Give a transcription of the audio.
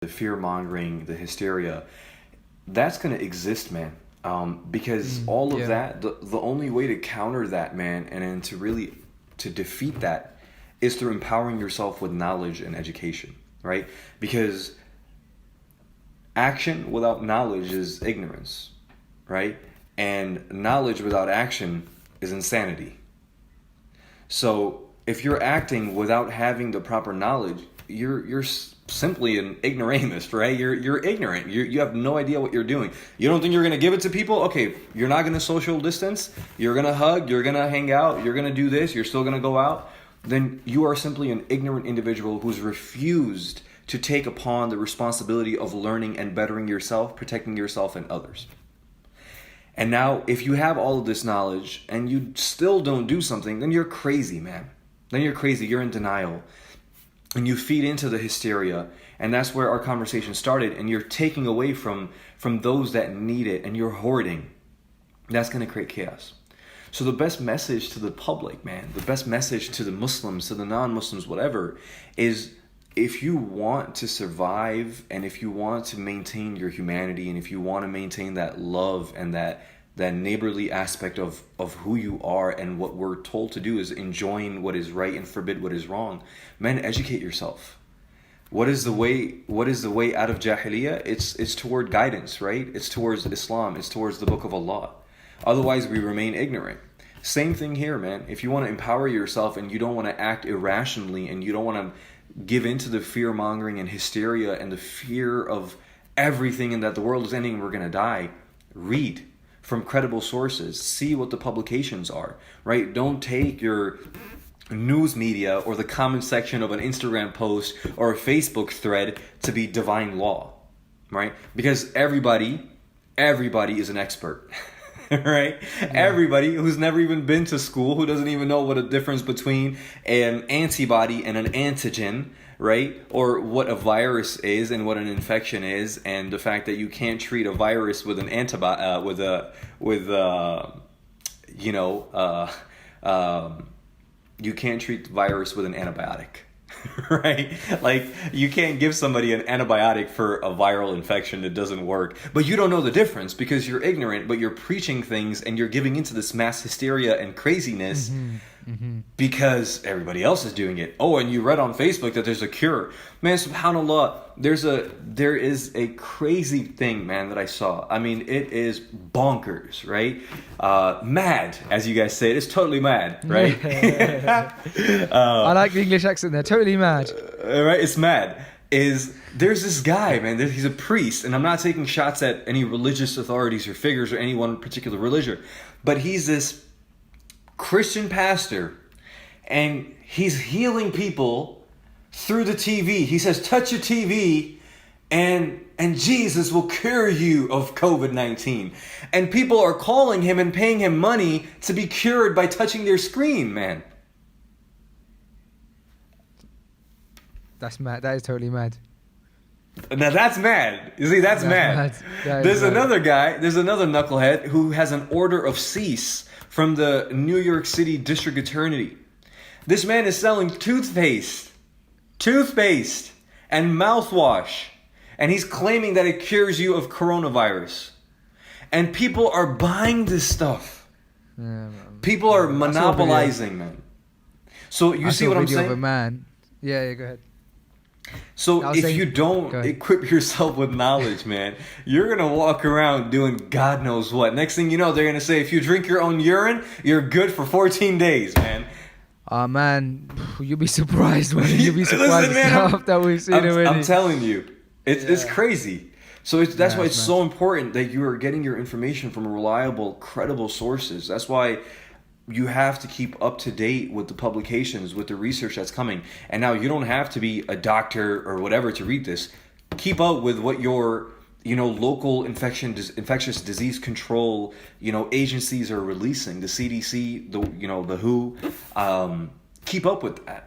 the fear mongering, the hysteria, that's going to exist, man. Because all of Yeah. that, the only way to counter that, man, and then to really to defeat that is through empowering yourself with knowledge and education, right? Because action without knowledge is ignorance, right? And knowledge without action is insanity. So if you're acting without having the proper knowledge, you're simply an ignoramus, right? You're ignorant. You have no idea what you're doing. You don't think you're gonna give it to people? Okay, you're not gonna social distance. You're gonna hug. You're gonna hang out. You're gonna do this. You're still gonna go out. Then you are simply an ignorant individual who's refused to take upon the responsibility of learning and bettering yourself, protecting yourself and others. And now, if you have all of this knowledge and you still don't do something, then you're crazy, man. Then you're crazy. You're in denial. And you feed into the hysteria. And that's where our conversation started. And you're taking away from those that need it. And you're hoarding. That's going to create chaos. So the best message to the public, man, the best message to the Muslims, to the non-Muslims, whatever, is if you want to survive and if you want to maintain your humanity and if you want to maintain that love and that neighborly aspect of who you are, and what we're told to do is enjoin what is right and forbid what is wrong, man, educate yourself. What is the way out of Jahiliyyah? It's toward guidance, right? It's towards Islam, it's towards the book of Allah. Otherwise we remain ignorant. Same thing here, man. If you want to empower yourself and you don't want to act irrationally and you don't want to give into the fear mongering and hysteria and the fear of everything and that the world is ending and we're going to die, read from credible sources. See what the publications are, right? Don't take your news media or the comment section of an Instagram post or a Facebook thread to be divine law, right? Because everybody is an expert. Right? Yeah. Everybody who's never even been to school, who doesn't even know what a difference between an antibody and an antigen, right? Or what a virus is and what an infection is, and the fact that you can't treat a virus with an antibody, you can't treat the virus with an antibiotic. Right? Like, you can't give somebody an antibiotic for a viral infection that doesn't work. But you don't know the difference because you're ignorant, but you're preaching things and you're giving into this mass hysteria and craziness because everybody else is doing it. Oh, and you read on Facebook that there's a cure. Man, subhanAllah, there is a crazy thing, man, that I saw. I mean, it is bonkers, right? Mad, as you guys say. It's totally mad, right? I like the English accent there. Totally mad. Right? It's mad. There's this guy, man. He's a priest, and I'm not taking shots at any religious authorities or figures or any one particular religion, but he's this Christian pastor, and he's healing people through the TV. He says, touch your TV and Jesus will cure you of COVID-19. And people are calling him and paying him money to be cured by touching their screen, man. That's mad. That is totally mad. Now that's mad. You see, that's mad. There's another guy, there's another knucklehead who has an order of cease from the New York City District Attorney. This man is selling toothpaste and mouthwash, and he's claiming that it cures you of coronavirus. And people are buying this stuff. People are monopolizing, man. So you see what I'm saying? Of a man. Yeah, go ahead. So if you don't equip yourself with knowledge, man, you're going to walk around doing God knows what. Next thing you know, they're going to say, if you drink your own urine, you're good for 14 days, man. Man, you'll be surprised, man. You'll be surprised. Listen, man, stuff that we've seen already. I'm telling you, it's crazy. So that's why it's so important that you are getting your information from reliable, credible sources. That's why you have to keep up to date with the publications, with the research that's coming. And now you don't have to be a doctor or whatever to read this. Keep up with what your, local infectious disease control, agencies are releasing. The CDC, the WHO. Keep up with that.